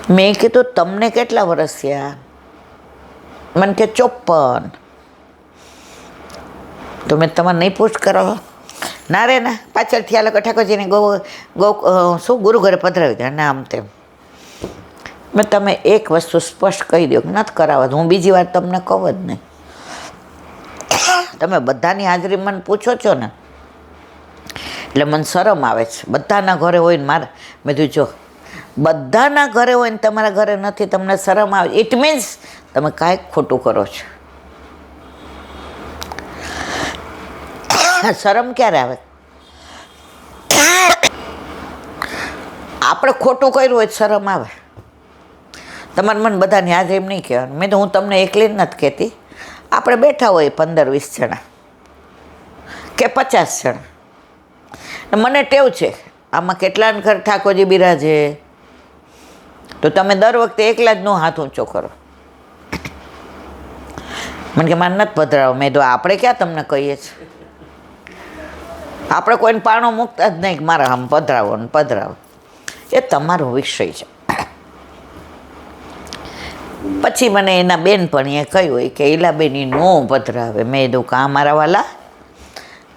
મેં કીધું તમને કેટલા વર્ષ થયા? મને કે 54. તો મેં તમારે નહીં પૂછ કરો? ના રે ના, પાછળથી આ લોકો ઠાકોરજીને શું ગુરુ ઘરે પધરાવી દે ના આમ તેમ. મેં તમે એક વસ્તુ સ્પષ્ટ કહી દો કે નથી કરાવત, હું બીજી વાર તમને કહું જ નહીં. તમે બધાની હાજરી મને પૂછો છો ને એટલે મને શરમ આવે છે. બધાના ઘરે હોય ને મારે મેં કીધું જો બધાના ઘરે હોય ને તમારા ઘરે નથી, તમને શરમ આવે, ઇટ મીન્સ તમે કાંઈક ખોટું કરો છો. શરમ ક્યારે આવે? આપણે ખોટું કર્યું હોય શરમ આવે. તમારે મને બધાની હાજરી નહીં કહેવાનું. મેં તો હું તમને એકલી નથી કહેતી, આપણે બેઠા હોય 15-20 જણા કે 50 જણા, મને ટેવ છે આમાં કેટલાને ઘર ઠાકોરજી બિરાજે, તો તમે દર વખતે એકલા જ નો હાથ ઊંચો કરો. મને કે મારે નથી પધરાવો. મેં તો આપણે ક્યાં તમને કહીએ છીએ? આપણે કોઈને પાણો મૂકતા જ નહીં કે મારે આમ પધરાવો ને પધરાવો. એ તમારો વિષય છે. પછી મને એના બેનપણીએ કહ્યું હોય કે ઈલાબેની નો પધરાવે. મેં કીધું કાં મારા વાલા?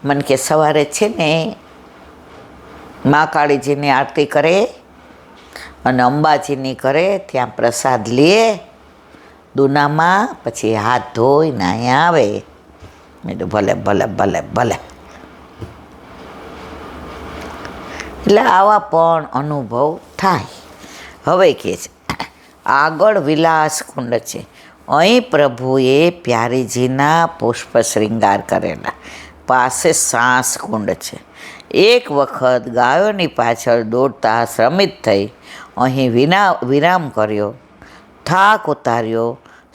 મને કે સવારે છે ને મા કાળીજીની આરતી કરે અને અંબાજીની કરે, ત્યાં પ્રસાદ લે દુનામાં, પછી હાથ ધોઈને અહીંયા આવે. મેં કીધું ભલે ભલે ભલે ભલે. એટલે આવા પણ અનુભવ થાય. હવે કે છે આગળ વિલાસ કુંડ છે, અહીં પ્રભુએ પ્યારીજીના પુષ્પ શ્રૃંગાર કરેલા, પાસે સાસ કુંડ છે. એક વખત ગાયોની પાછળ દોડતા શ્રમિત થઈ અહીં વિરામ કર્યો, થાક ઉતાર્યો,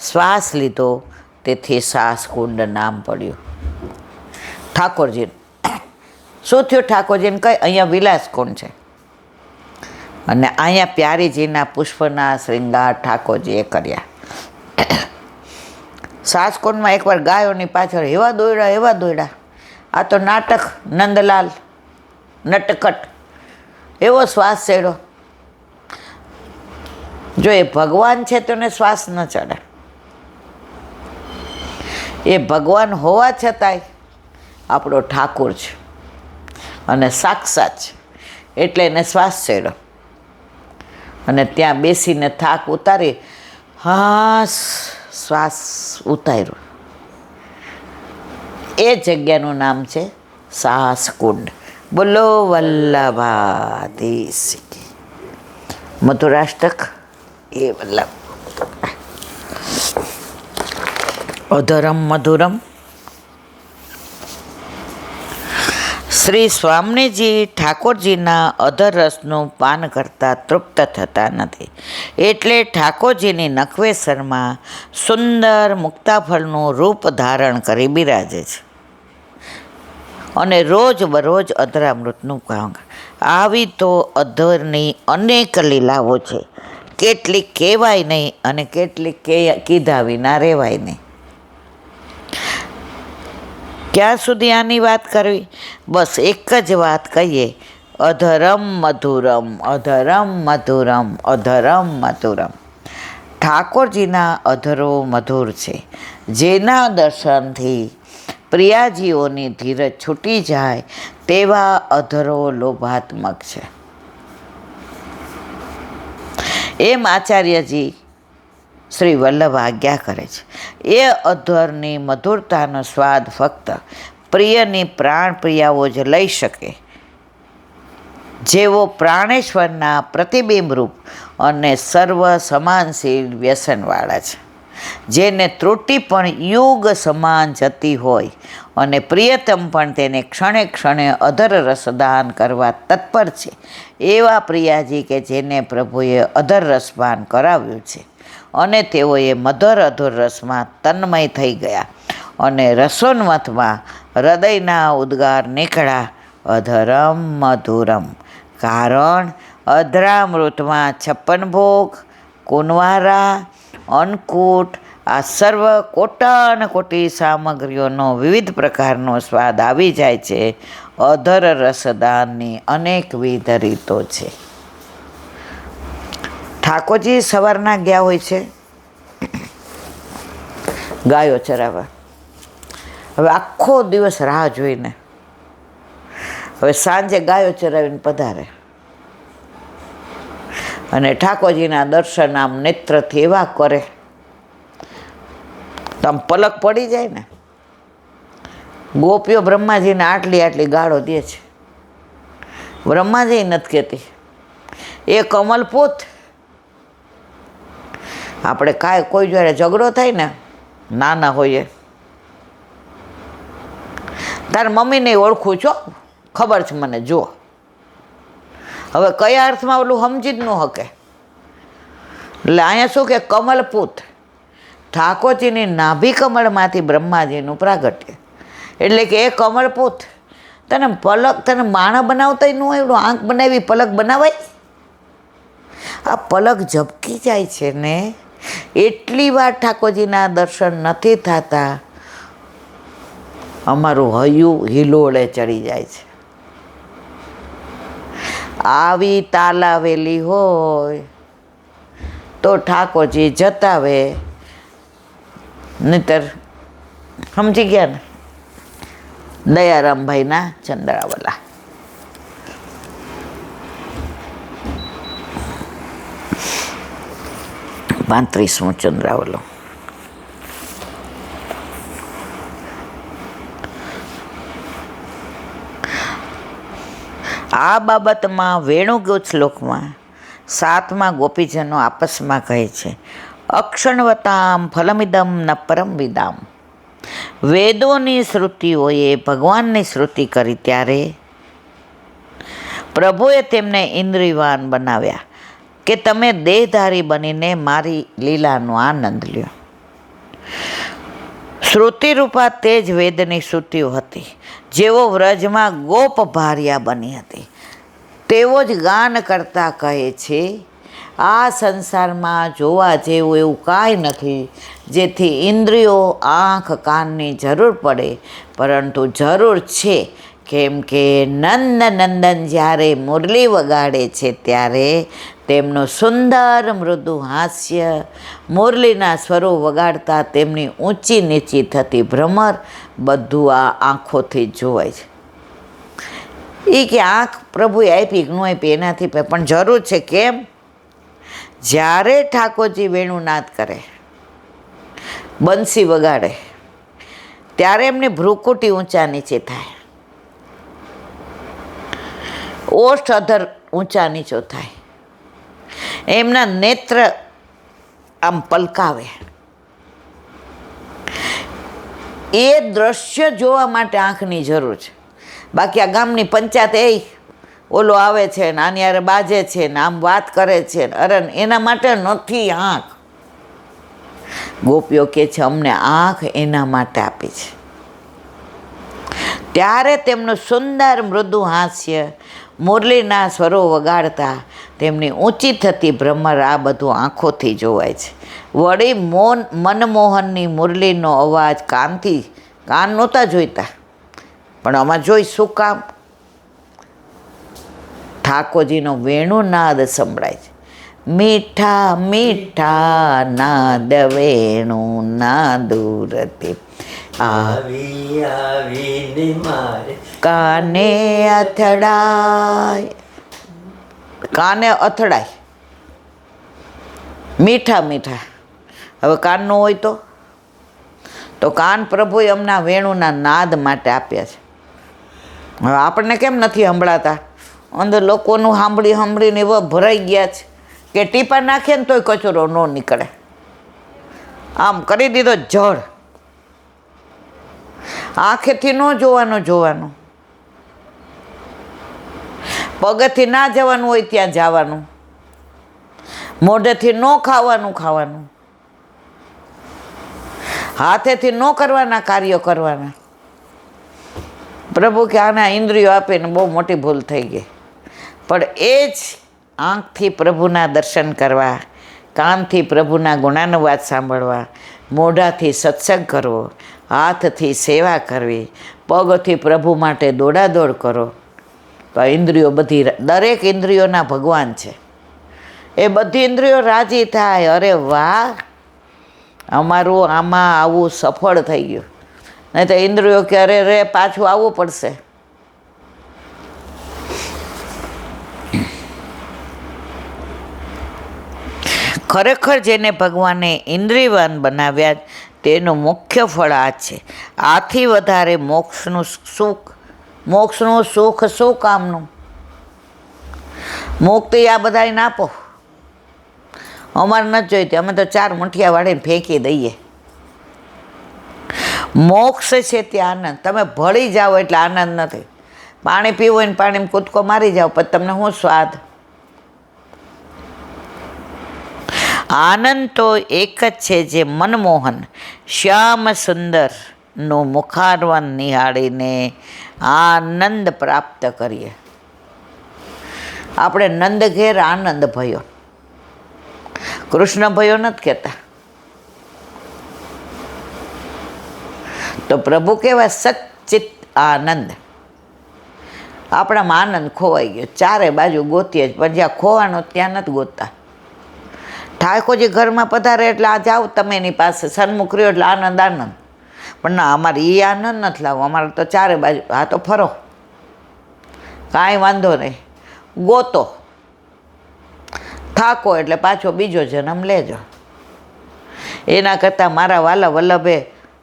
શ્વાસ લીધો, તેથી સાસ કુંડ નામ પડ્યું. ઠાકોરજી શું થયું? ઠાકોરજીને કહે અહીંયા વિલાસ કુંડ છે અને અહીંયા પ્યારીજીના પુષ્પના શ્રૃંગાર ઠાકોરજીએ કર્યા. સાસકુંડમાં એકવાર ગાયોની પાછળ એવા દોડ્યા. આ તો નાટક, નંદલાલ નટકટ એવો શ્વાસ ચડ્યો. જો એ ભગવાન છે તો એને શ્વાસ ન ચડે. એ ભગવાન હોવા છતાંય આપણો ઠાકોર છે અને સાક્ષાત છે, એટલે એને શ્વાસ ચડ્યો. અને ત્યાં બેસીને થાક ઉતારી શ્વાસ ઉતાર્યો. એ જગ્યાનું નામ છે સાસકુંડ. બોલો વલ્લભાધીશ. મધુરાષ્ટક એ વલ્લભ. અધરમ મધુરમ. શ્રી સ્વામીજી ઠાકોરજીના અધર રસનું પાન કરતાં તૃપ્ત થતા નથી, એટલે ઠાકોરજીની નખવેસરમાં સુંદર મુક્તાફળનું રૂપ ધારણ કરી બિરાજે છે અને રોજ બરોજ અધરામૃતનું કામ. આવી તો અધરની અનેક લીલાઓ છે, કેટલીક કહેવાય નહીં અને કેટલીક કીધા વિના રહેવાય નહીં. ક્યાં સુધી આની વાત કરવી? બસ એક જ વાત કહીએ, અધરમ મધુરમ, અધરમ મધુરમ, અધરમ મધુરમ. ઠાકોરજીના અધરો મધુર છે, જેના દર્શનથી પ્રિયાજીઓની ધીરજ છૂટી જાય તેવા અધરો લોભાત્મક છે. એમ આચાર્યજી શ્રી વલ્લભ આજ્ઞા કરે છે. એ અધરની મધુરતાનો સ્વાદ ફક્ત પ્રિયની પ્રાણ પ્રિયાઓ જ લઈ શકે, જેઓ પ્રાણેશ્વરના પ્રતિબિંબરૂપ અને સર્વ સમાનશીલ વ્યસનવાળા છે, જેને ત્રુટિ પણ યુગ સમાન જતી હોય અને પ્રિયતમ પણ તેને ક્ષણે ક્ષણે અધર રસદાન કરવા તત્પર છે. એવા પ્રિયાજી કે જેને પ્રભુએ અધર રસપાન કરાવ્યું છે અને તેઓએ મધર અધર રસમાં તન્મય થઈ ગયા અને રસોન્મથમાં હૃદયના ઉદ્ગાર નીકળ્યા, અધરમ મધુરમ. કારણ અધરામૃતમાં 56 ભોગ, કુંવારા, અન્નકૂટ, આ સર્વ કોટાનકોટી સામગ્રીઓનો વિવિધ પ્રકારનો સ્વાદ આવી જાય છે. અધર રસદાનની અનેકવિધ રીતો છે. ઠાકોરજી સવારના ગયા હોય છે ગાયો ચરાવવા. હવે આખો દિવસ રાહ જોઈને હવે સાંજે ગાયો ચરાવીને પધારે અને ઠાકોરજીના દર્શન આમ નેત્રથી એવા કરે તો આમ પલક પડી જાય ને. ગોપીઓ બ્રહ્માજીને આટલી આટલી ગાળો દે છે. બ્રહ્માજી નથી કહેતી, એ કમલપૂત. આપણે કાંઈ કોઈ જોડે ઝઘડો થાય ને નાના હોઈએ, તાર મમ્મીને ઓળખું છો, ખબર છે મને, જો હવે કયા અર્થમાં ઓલું સમજી જ ન શકે. એટલે અહીંયા શું કે કમલપૂત, ઠાકોરજીની નાભી કમળમાંથી બ્રહ્માજીનું પ્રાગટ્ય. એટલે કે એ કમળપૂત તને પલક, તને માણા બનાવતા ન હોય એવડું આંખ બનાવી પલક બનાવાય? આ પલક ઝબકી જાય છે ને એટલી વાર ઠાકોરજીના દર્શન નથી થતા, અમારું હૈયું હિલોળે ચડી જાય છે. આવી તાલાવેલી હોય તો ઠાકોરજી જતાવે, નહીતર સમજી ગયા ને દયારામભાઈના ચંદ્રાવલા. પાંત્રીસમો ચંદ્રાવલો. આ બાબતમાં વેણુગોત શ્લોકમાં 7મા ગોપીજનો આપસમાં કહે છે, અક્ષણવતામ ફલમિદમ ન પરમ વિદામ. વેદોની શ્રુતિઓએ ભગવાનની શ્રુતિ કરી ત્યારે પ્રભુએ તેમને ઇન્દ્રિયવાન બનાવ્યા કે તમે દેહધારી બનીને મારી લીલાનો આનંદ લ્યો. શ્રુતિરૂપા તે જ વેદની શ્રુતિઓ હતી, જેવો વ્રજમાં ગોપ ભાર્યા બની હતી, તેવો જ ગાન કરતા કહે છે, આ સંસારમાં જોવા જેવું એવું કાંઈ નથી જેથી ઇન્દ્રિયો, આંખ, કાનની જરૂર પડે, પરંતુ જરૂર છે. કેમ કે નંદનંદન જ્યારે મુરલી વગાડે છે ત્યારે તેમનું સુંદર મૃદુ હાસ્ય, મુરલીના સ્વરો વગાડતા તેમની ઊંચી નીચી થતી ભ્રમર, બધું આ આંખોથી જ જોવાય છે. એ કે આંખ પ્રભુએ આપી કે ન આપી એનાથી પણ જરૂર છે. કેમ? જ્યારે ઠાકોરજી વેણુનાદ કરે, બંસી વગાડે, ત્યારે એમની ભ્રુકુટી ઊંચા નીચે થાય, ઓષ્ઠ અધર ઊંચા નીચો થાય, એમના નેત્ર આમ પલકાવે. એ દ્રશ્ય જોવા માટે આંખની જરૂર છે. બાકી આ ગામની પંચાયત એ ઓલો આવે છે ને આની યારે બાજે છે ને આમ વાત કરે છે, અરે એના માટે નથી આંખ. ગોપીઓ કહે છે અમને આંખ એના માટે આપી છે. ત્યારે તેમનું સુંદર મૃદુ હાસ્ય, મુરલીના સ્વરો વગાડતા તેમની ઊંચી થતી ભ્રમર, આ બધું આંખોથી જોવાય છે. વળી મનમોહનની મુરલીનો અવાજ કાન નહોતા જોઈતા, પણ આમાં જોઈ શું કામ? ઠાકોરજીનો વેણુનાદ સંભળાય છે. મીઠા મીઠા નાદ વેણુ નાદુરતી આવીને મારે કાને અથડાય. કાને અથડાય, મીઠા મીઠા. હવે કાન ન હોય તો કાન પ્રભુએ અમના વેણુના નાદ માટે આપ્યા છે. હવે આપણને કેમ નથી સંભળાતા? અંદર લોકોનું સાંભળીને એવા ભરાઈ ગયા છે કે ટીપા નાખીએ ને તોય કચરો ન નીકળે. આમ કરી દીધો જળ. આંખેથી ન જોવાનું, પગેથી ના જવાનું હોય ત્યાં જવાનું, મોઢેથી ન ખાવાનું, હાથેથી ન કરવાના કાર્યો કરવાના. પ્રભુ કે આના ઇન્દ્રિયો આપીને બહુ મોટી ભૂલ થઈ ગઈ. પણ એ જ આંખથી પ્રભુના દર્શન કરવા, કાનથી પ્રભુના ગુણાનુવાદ સાંભળવા, મોઢાથી સત્સંગ કરવો, હાથથી સેવા કરવી, પગથી પ્રભુ માટે દોડાદોડ કરો, તો આ ઇન્દ્રિયો બધી, દરેક ઇન્દ્રિયોના ભગવાન છે. એ બધી ઇન્દ્રિયો રાજી થાય, અરે વાહ અમારું આમાં આવું સફળ થઈ ગયું. નહીં તો ઇન્દ્રિયો કે અરે રે પાછું આવવું પડશે. ખરેખર જેને ભગવાને ઇન્દ્રિયવાન બનાવ્યા તેનું મુખ્ય ફળ આ છે. આથી વધારે મોક્ષનું સુખ શું કામનું? મુક્તિ આ બધાને આપો, અમારે નથી જોઈતી, અમે તો 4 મુઠિયા વાળીને ફેંકી દઈએ. મોક્ષ છે ત્યાં આનંદ. તમે ભળી જાઓ એટલે આનંદ નથી. પાણી પીવું હોય ને પાણીમાં કૂદકો મારી જાઓ પછી તમને શું સ્વાદ? આનંદ તો એક જ છે જે મનમોહન શ્યામ સુંદરનું મુખારવન નિહાળીને આનંદ પ્રાપ્ત કરીએ. આપણે નંદ ઘેર આનંદ ભયો, કૃષ્ણ ભયો નથી કહેતા. તો પ્રભુ કેવા સચ્ચિત આનંદ. આપણામાં આનંદ ખોવાઈ ગયો, ચારે બાજુ ગોતીએ જ, પણ જ્યાં ખોવાનો ત્યાં નથી ગોતતા. ઠાકોરજી ઘરમાં પધારે એટલે આ જાઓ તમે એની પાસે, સન્મુખ રહ્યો એટલે આનંદ આનંદ. પણ ના, અમારે એ આનંદ નથી લાવવો, અમારે તો ચારે બાજુ હા તો ફરો, કાંઈ વાંધો નહીં, ગોતો, થાકો એટલે પાછો બીજો જન્મ લેજો. એના કરતાં મારા વાલા વલ્લભે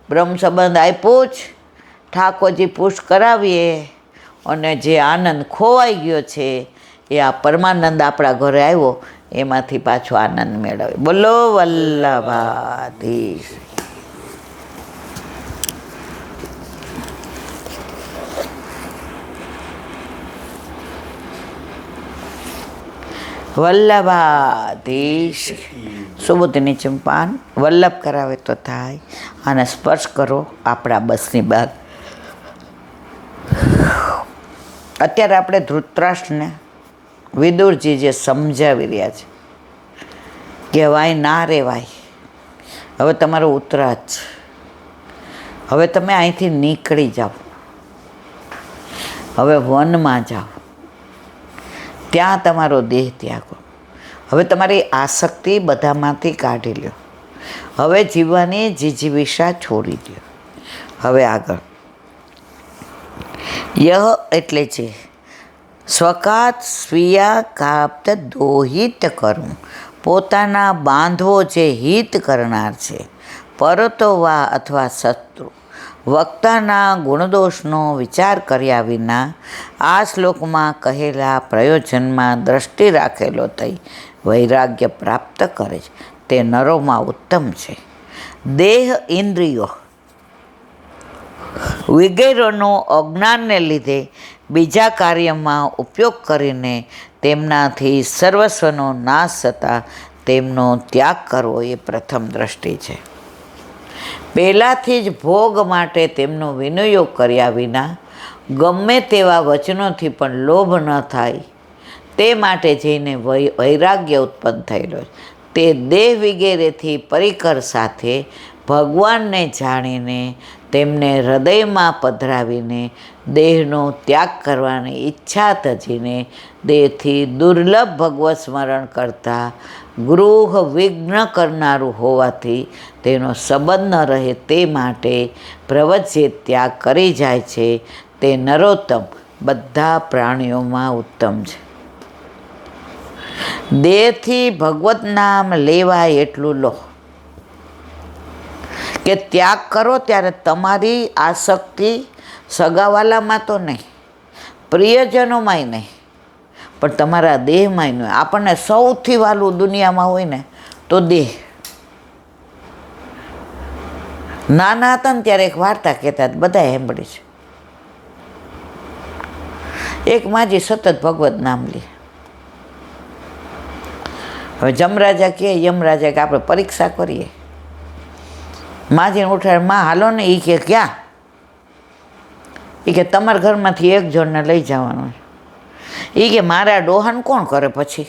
બ્રહ્મ સંબંધ આપ્યું જ, ઠાકોરજી પુશ કરાવીએ અને જે આનંદ ખોવાઈ ગયો છે એ આ પરમાનંદ આપણા ઘરે આવ્યો એમાંથી પાછો આનંદ મેળવે. બોલો વલ્લભાધીશ. વલ્લભાધીશ. સુબુદ્ધની ચંપાન વલ્લભ કરાવે તો થાય. આને સ્પર્શ કરો આપણા બસની બહાર. અત્યારે આપણે ધૃતરાષ્ટ્રને વિદુરજી જે સમજાવી રહ્યા છે, કહેવાય ના રેવાય, હવે તમારો ઉતરાજ છે, હવે તમે અહીંથી નીકળી જાઓ, હવે વનમાં જાઓ, ત્યાં તમારો દેહ ત્યાગો, હવે તમારી આસક્તિ બધામાંથી કાઢી લ્યો, હવે જીવવાની જીજીવિષા છોડી દો. હવે આગળ યહ એટલે છે સ્વકાત સ્વીયા કાપ્ત દોહિત કરવું, પોતાના બાંધવો જે હિત કરનાર છે, પરતો વા અથવા શત્રુ. વક્તાના ગુણદોષનો વિચાર કર્યા વિના આ શ્લોકમાં કહેલા પ્રયોજનમાં દ્રષ્ટિ રાખેલો થઈ વૈરાગ્ય પ્રાપ્ત કરે છે, તે નરોમાં ઉત્તમ છે. દેહ ઇન્દ્રિયો વગેરેનો અજ્ઞાનને લીધે બીજા કાર્યમાં ઉપયોગ કરીને તેમનાથી સર્વસ્વનો નાશ થતાં તેમનો ત્યાગ કરવો એ પ્રથમ દ્રષ્ટિ છે. પહેલાંથી જ ભોગ માટે તેમનો વિનિયોગ કર્યા વિના ગમે તેવા વચનોથી પણ લોભ ન થાય તે માટે જઈને વૈરાગ્ય ઉત્પન્ન થયેલો છે. તે દેહ વગેરેથી પરિકર સાથે ભગવાનને જાણીને તેમને હૃદયમાં પધરાવીને દેહનો ત્યાગ કરવાની ઈચ્છા તજીને દેહથી દુર્લભ ભગવત સ્મરણ કરતાં ગૃહ વિઘ્ન કરનારું હોવાથી તેનો સંબંધ ન રહે તે માટે પ્રવચ્ચે ત્યાગ કરી જાય છે, તે નરોત્તમ બધા પ્રાણીઓમાં ઉત્તમ છે. દેહથી ભગવત નામ લેવાય એટલું લો, કે ત્યાગ કરો ત્યારે તમારી આસક્તિ સગાવાલામાં તો નહીં, પ્રિયજનોમાંય નહીં, પણ તમારા દેહમાંય નહીં. આપણને સૌથી વાલું દુનિયામાં હોય ને તો દેહ. નાના હતા ને ત્યારે એક વાર્તા કહેતા બધા સાંભળી છે. એક માજી સતત ભગવત નામ લે. હવે જમરાજા કહે, યમરાજા કે આપણે પરીક્ષા કરીએ. માજીને ઉઠાડે, માં હાલો ને. એ કે ક્યાં? એ કે તમારા ઘરમાંથી એક જણને લઈ જવાનું. એ કે મારા ડોહાને કોણ કરે પછી?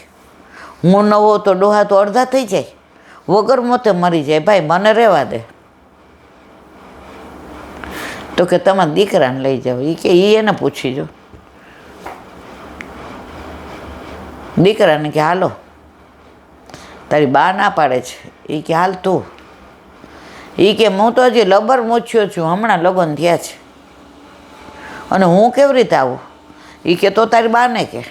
હું ન હોઉં તો ડોહા તો અડધા થઈ જાય, વગર મોતે મરી જાય. ભાઈ મને રહેવા દે. તો કે તમારા દીકરાને લઈ જાઓ. એ કે એને પૂછી જો. દીકરાને કે હાલો. તારી બા ના પાડે છે. એ કે હાલ તું. એ કે હું તો હજી લબર મૂછ્યો છું, હમણાં લગ્ન થયા છે અને હું કેવી રીતે આવું? એ કે તો તારી બાને કે.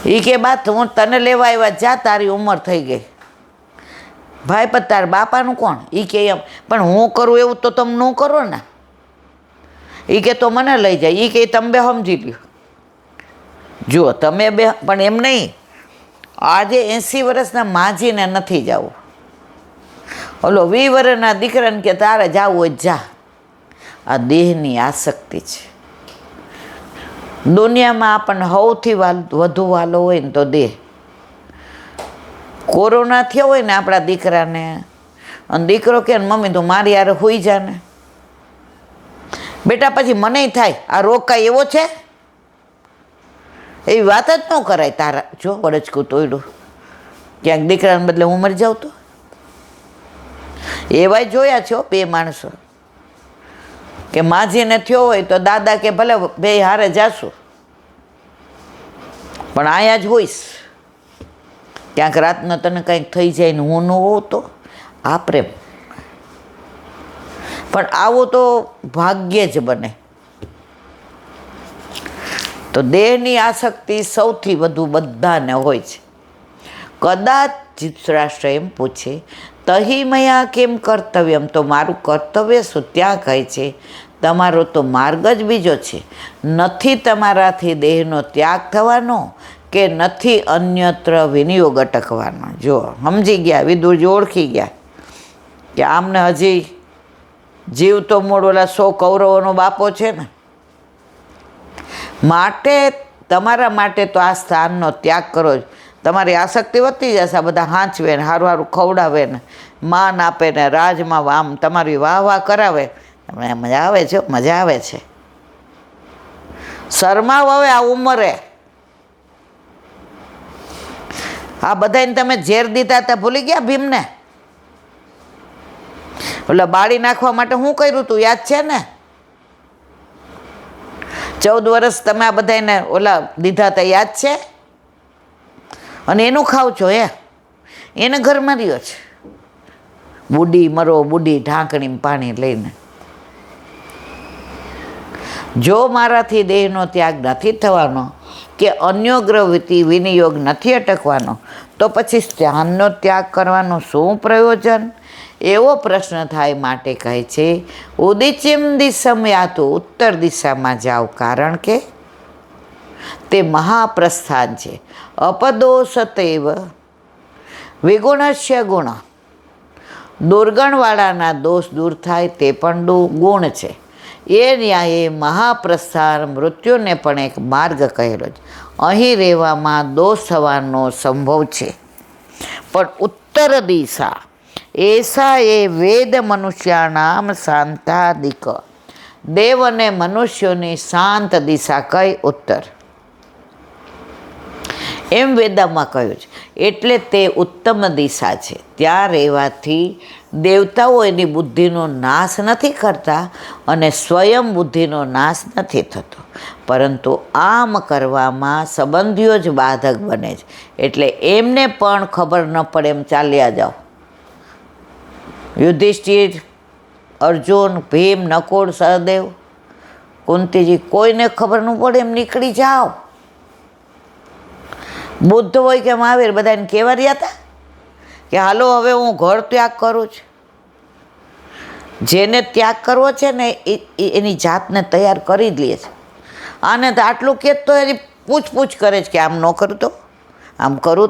એ કે બા હું તને લેવા આવ્યા, જા તારી ઉંમર થઈ ગઈ. ભાઈ પણ તારા બાપાનું કોણ? એ કે એમ પણ હું કરું એવું તો તમે ન કરો ને. એ કે તો મને લઈ જાય. એ કે તમે બે સમજી લ્યો. જુઓ તમે બે, પણ એમ નહીં, આજે 80 વર્ષના માજીને નથી જવું. ઓલો 20 વર્ષના દીકરાને કે તારે જવું હોય જા. આ દેહની આસક્તિ છે. દુનિયામાં આપણને સૌથી વધુ વાલો હોય ને તો દેહ. કોરોના થયો હોય ને આપણા દીકરાને, અને દીકરો કે મમ્મી તું મારી યાર હોઈ જા ને, બેટા પછી મને થાય આ રોગ કાંઈ એવો છે? એવી વાત જ ન કરાય. તારા જો વડચકું તોયડું, ક્યાંક દીકરાને બદલે હું મરી જાઉં તો. એવાય જોયા છો 2 માણસો કે માજીને થયો હોય તો દાદા કે ભલે બે હારે જાશું પણ અહીંયા જ હોઈશ. ક્યાંક રાતના તને કંઈક થઈ જાય ને હું ન હોઉં તો આ પ્રેમ. પણ આવું તો ભાગ્યે જ બને. તો દેહની આસક્તિ સૌથી વધુ બધાને હોય છે. કદાચ ધૃતરાષ્ટ્ર એમ પૂછે તહી મયા કેમ કર્તવ્યમ, તો મારું કર્તવ્ય શું? ત્યાં કહે છે તમારો તો માર્ગ જ બીજો છે. નથી તમારાથી દેહનો ત્યાગ થવાનો કે નથી અન્યત્ર વિનિયોગ અટકવાનો. જો સમજી ગયા, વિદુરજી ઓળખી ગયા કે આમને હજી જીવતો મૂળ ઓલા 100 કૌરવોનો બાપો છે ને, માટે તમારા માટે તો આ સ્થાનનો ત્યાગ કરો જ. તમારી આસક્તિ વધતી જશે. આ બધા હાંચવે ને સારું સારું ખવડાવે ને માન આપે ને રાજમાં આમ તમારી વાહ વાહ કરાવે, તમને મજા આવે છે, મજા આવે છે. શરમાવ હવે આ ઉંમરે. આ બધાને તમે ઝેર દીધા હતા ભૂલી ગયા ભીમને? ઓલા બાળી નાખવા માટે શું કર્યું તું યાદ છે ને? 14 વર્ષ તમે આ બધાને ઓલા દીધા હતા યાદ છે? અને એનું ખાવ છો એને ઘરમાં રહ્યો છે. બુડી મરો બુડી ઢાંકણી પાણી લઈને. જો મારાથી દેહનો ત્યાગ નથી થવાનો કે અન્યોગ્રવૃત્તિ વિનિયોગ નથી અટકવાનો તો પછી સ્થાનનો ત્યાગ કરવાનું શું પ્રયોજન? એવો પ્રશ્ન થાય. માટે કહે છે ઉદિચિમ દિશમ યાતો, ઉત્તર દિશામાં જાઓ, કારણ કે તે મહાપ્રસ્થાન છે. અપદોષતેવ વિગુણસ્ય ગુણ, દુર્ગણવાળાના દોષ દૂર થાય તે પણ ગુણ છે. એ ન્યાયે મહાપ્રસ્થાન મૃત્યુને પણ એક માર્ગ કહેલો છે. અહીં રહેવામાં દોષ થવાનો સંભવ છે, પણ ઉત્તર દિશા એસા એ વેદ મનુષ્યાનામ શાંતાદિક, દેવ અને મનુષ્યોની શાંત દિશા કઈ? ઉત્તર. એમ વેદામાં કહ્યું છે. એટલે તે ઉત્તમ દિશા છે. ત્યાં રહેવાથી દેવતાઓ એની બુદ્ધિનો નાશ નથી કરતા અને સ્વયં બુદ્ધિનો નાશ નથી થતો, પરંતુ આમ કરવામાં સંબંધીઓ જ બાધક બને છે. એટલે એમને પણ ખબર ન પડે એમ ચાલ્યા જાઓ. યુધિષ્ઠિર, અર્જુન, ભીમ, નકુળ, સહદેવ, કુંતીજી, કોઈને ખબર ન પડે એમ નીકળી જાઓ. બુદ્ધ હોય કે મહાવીર બધાને કહેવા રહ્યા હતા કે હાલો હવે હું ઘર ત્યાગ કરું છું. જેને ત્યાગ કરવો છે ને એની જાતને તૈયાર કરી જ લે છે. આને તો આટલું કે તો એની પૂછપૂછ કરે છે કે આમ ન કરું તો, આમ કરું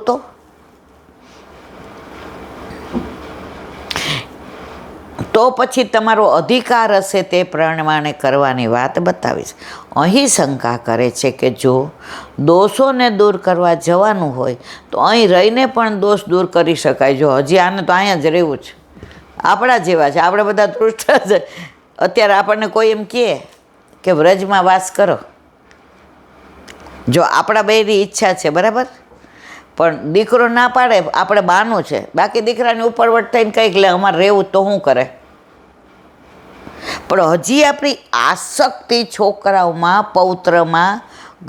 તો પછી તમારો અધિકાર હશે તે પ્રમાણે કરવાની વાત બતાવીશ. અહીં શંકા કરે છે કે જો દોષોને દૂર કરવા જવાનું હોય તો અહીં રહીને પણ દોષ દૂર કરી શકાય. જો હજી આને તો અહીંયા જ રહેવું છે, આપણા જેવા છે, આપણે બધા દૃષ્ટ છે. અત્યારે આપણને કોઈ એમ કહે કે વ્રજમાં વાસ કરો, જો આપણા બેની ઈચ્છા છે બરાબર, પણ દીકરો ના પાડે આપણે બાનું છે, બાકી દીકરાની ઉપરવટ થઈને કંઈક લે અમારે રહેવું તો શું કરે? પણ હજી આપણી આસક્તિ છોકરાઓમાં, પૌત્રમાં,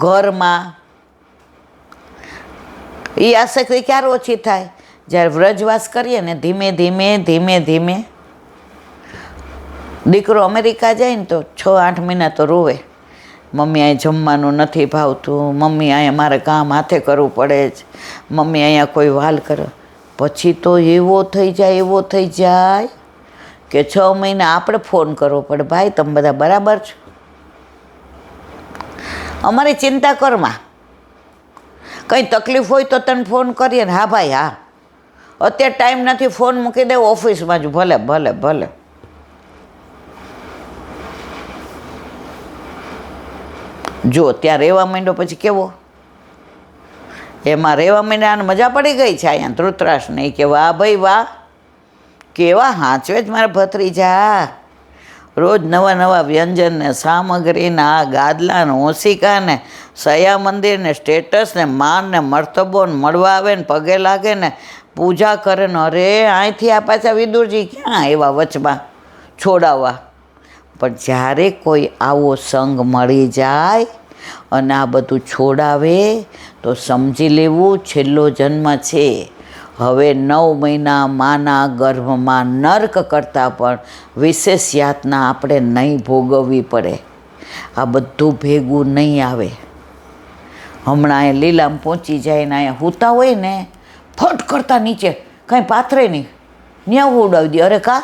ઘરમાં, એ આસક્તિ ક્યારે ઓછી થાય? જ્યારે વ્રજવાસ કરીએ ને ધીમે ધીમે ધીમે ધીમે. દીકરો અમેરિકા જાય ને તો 6-8 મહિના તો રોવે, મમ્મી અહીં જમવાનું નથી ભાવતું, મમ્મી અહીંયા મારે કામ હાથે કરવું પડે જ, મમ્મી અહીંયા કોઈ વાલ કરે. પછી તો એવો થઈ જાય કે 6 મહિના આપણે ફોન કરવો પડે, ભાઈ તમે બધા બરાબર છો, અમારી ચિંતા કરમાં, કંઈ તકલીફ હોય તો તને ફોન કરીએ ને. હા ભાઈ હા, અત્યારે ટાઈમ નથી, ફોન મૂકી દે, ઓફિસમાં જ, ભલે ભલે ભલે. જો ત્યાં રહેવા માંડ્યો પછી કેવો, એમાં રહેવા માંડ્યા મજા પડી ગઈ છે અહીંયા ધૃતરાષ્ટ્ર નહીં કે વાહ ભાઈ વાહ, કેવા હાંચવે જ મારા ભત્રીજા, રોજ નવા નવા વ્યંજન ને સામગ્રી ને આ ગાદલા ને ઓશિકા ને સયા મંદિર ને સ્ટેટસ ને માન ને મર્તબો ને મળવા આવે ને પગે લાગે ને પૂજા કરે ને. અરે અહીંથી આ પાછા વિદુરજી ક્યાં એવા વચમાં છોડાવવા. પણ જ્યારે કોઈ આવો સંગ મળી જાય અને આ બધું છોડાવે તો સમજી લેવું છેલ્લો જન્મ છે. હવે 9 મહિના માના ગર્ભમાં નર્ક કરતાં પણ વિશેષ યાતના આપણે નહીં ભોગવવી પડે. આ બધું ભેગું નહીં આવે. હમણાં અહીંયા લીલામાં પહોંચી જાય ને અહીંયા સૂતા હોય ને ફટ કરતા નીચે કાંઈ પાથરે નહીં, ન્યા ઉડાવી દે. અરે કા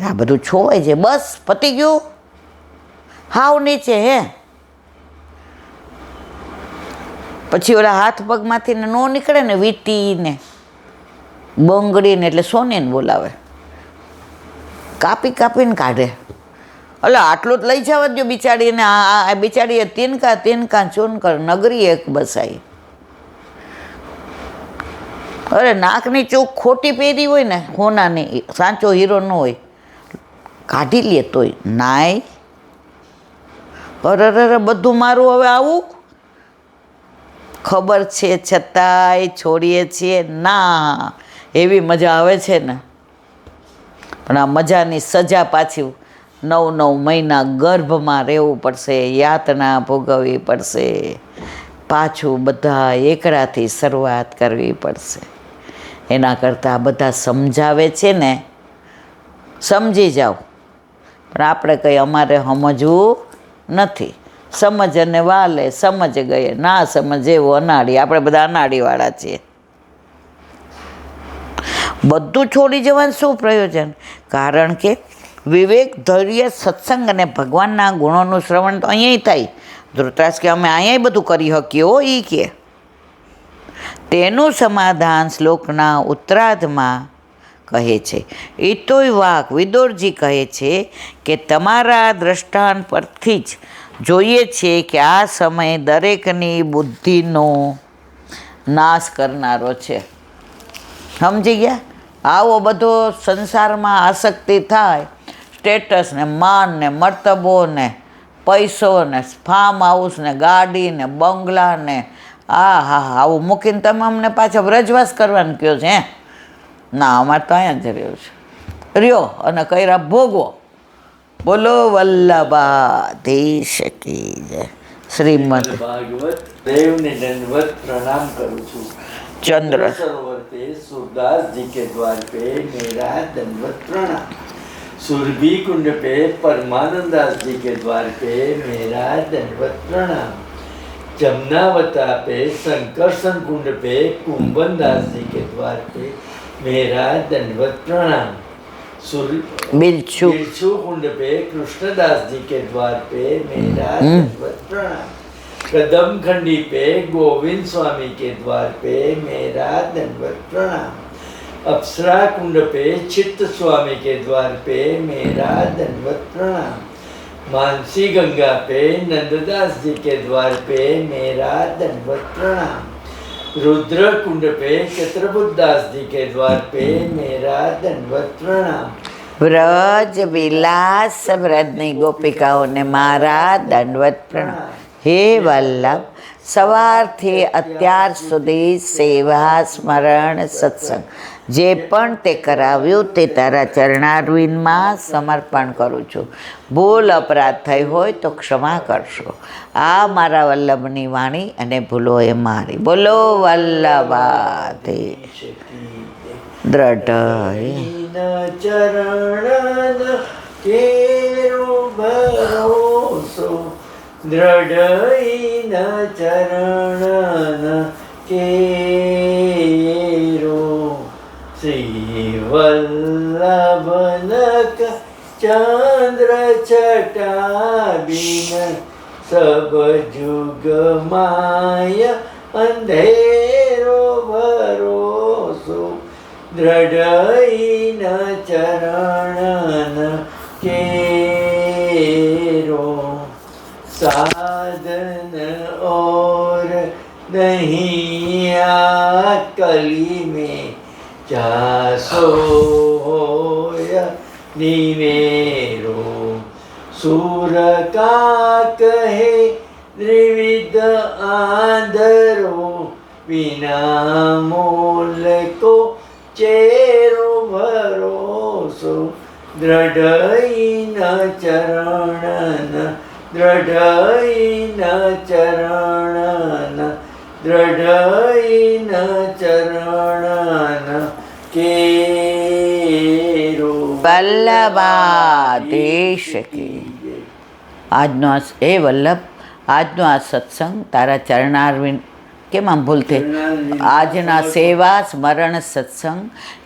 આ બધું છોવાય છે, બસ પતી ગયું, હાવ નીચે હે. પછી ઓલા હાથ પગમાંથી ને નો નીકળે ને વીંટીને બંગડીને એટલે સોનીને બોલાવે, કાપીને કાઢે. એટલે આટલું જ લઈ જવા દો બિચારીને. આ બિચારીએ તિનકા ચૂનકર નગરી એક બસાઈ. અરે નાકની ચોખ ખોટી પહેરી હોય ને હોનાની, સાચો હીરો ન હોય, કાઢી લે તોય નાય. અરે બધું મારું હવે આવું ખબર છે છતાંય છોડીએ છીએ ના. એવી મજા આવે છે ને, પણ આ મજાની સજા પાછી 9 મહિના ગર્ભમાં રહેવું પડશે, યાતના ભોગવવી પડશે, પાછું બધા એકડાથી શરૂઆત કરવી પડશે. એના કરતાં બધા સમજાવે છે ને સમજી જાઓ, પણ આપણે કંઈ અમારે સમજવું નથી. સમજ અને વાલે સમજ ગયે, ના સમજ એવું અનાડી. આપણે બધા અનાડીવાળા છીએ. બધું છોડી જવાનું શું પ્રયોજન? કારણ કે વિવેક, ધૈર્ય, સત્સંગ અને ભગવાનના ગુણોનું શ્રવણ તો અહીંયા થાય. ધૃતરાષ્ટ્ર કે અમે અહીંયા બધું કરી શકીએ હો, એ કે. તેનું સમાધાન શ્લોકના ઉત્તરાર્ધમાં કહે છે. ઇતોય વાક વિદુરજી કહે છે કે તમારા દ્રષ્ટાંત પરથી જ જોઈએ છે કે આ સમય દરેકની બુદ્ધિનો નાશ કરનારો છે. સમજી ગયા? આવો બધો સંસારમાં આસક્તિ થાય, સ્ટેટસ ને માન ને મર્તબો ને પૈસો ને ફાર્મ હાઉસ ને ગાડી ને બંગલા ને હા આવું મૂકીને તમે અમને પાછા વ્રજવાસ કરવાનું કહો છે. ના, અમારે તો અહીંયા જ રહ્યો છે, રહ્યો અને કર્યા ભોગવો. બોલો વલ્લભાધીશ કી જય. શ્રીમદ ભાગવત દેવને દંડવત प्रणाम करूँ छू. चंद्र सरोवर पे सूरदास जी के द्वार पे मेरा दंडवत प्रणाम. सुरभि कुंड पे परमानंदास जी के द्वार पे मेरा दंडवत प्रणाम. जमुनावता पे संकर्षण कुंड पे कुंभनदास जी के द्वार पे मेरा दंडवत प्रणाम. बिच्छू कुंड पे कृष्णदास जी के द्वार पे मेरा दंडवत प्रणाम. कदम खंडी पे गोविंद स्वामी के द्वार पे मेरा दंडवत प्रणाम. अप्सरा कुंड पे चित्त स्वामी के द्वार पे मेरा दंडवत प्रणाम. मानसी गंगा पे नंददास जी के द्वार पे मेरा दंडवत प्रणाम. रुद्र कुंड पे चत्रबुद्धास जी के द्वार पे मेरा दंडवत प्रणाम. વ્રજ વિલાસ વ્રજની ગોપિકાઓને મારા દંડવત પ્રણામ. હે વલ્લભ સવારથી અત્યાર સુધી સેવા સ્મરણ સત્સંગ જે પણ તે કરાવ્યું તે તારા ચરણારવિંદમાં સમર્પણ કરું છું. ભૂલ અપરાધ થઈ હોય તો ક્ષમા કરશો. આ મારા વલ્લભની વાણી અને ભૂલો એ મારી. બોલો વલ્લભાધીશ. દ્રઢ ચરણ કેરો ભરોસો દ્રઢ ચરણ કેરો શ્રી વલ્લભનક ચંદ્ર છટાબીન સબ જુગ માય અંધેરો ભરોસો દ્રઢ ચરણ કેરો સાધન और नहीं आ कली में जासो होया निवेरो सूर का कहे त्रिविध आंधरो बिना मूल को चेरो भरोसो દ્રઢ ચરણ દ્રઢ ચરણ દ્રઢ ચરણ કેરો વલ્લભાધીશ કી. આજનો એ વલ્લભ, આજનો આ સત્સંગ તારા ચરણારવિંદ કેમ આમ ભૂલ થઈ? આજના સેવા સ્મરણ સત્સંગ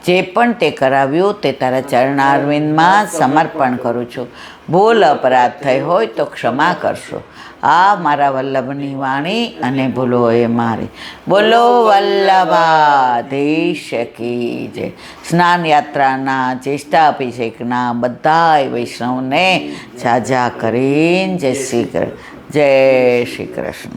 જે પણ તે કરાવ્યું તે તારા ચરણારવિંદમાં સમર્પણ કરું છું. ભૂલ અપરાધ થઈ હોય તો ક્ષમા કરશો. આ મારા વલ્લભની વાણી અને ભૂલો એ મારી. બોલો વલ્લભાધીશ કી જય. સ્નાન યાત્રાના જ્યેષ્ઠાભિષેકના બધાય વૈષ્ણવને સાજા કરીને જય શ્રી કૃષ્ણ.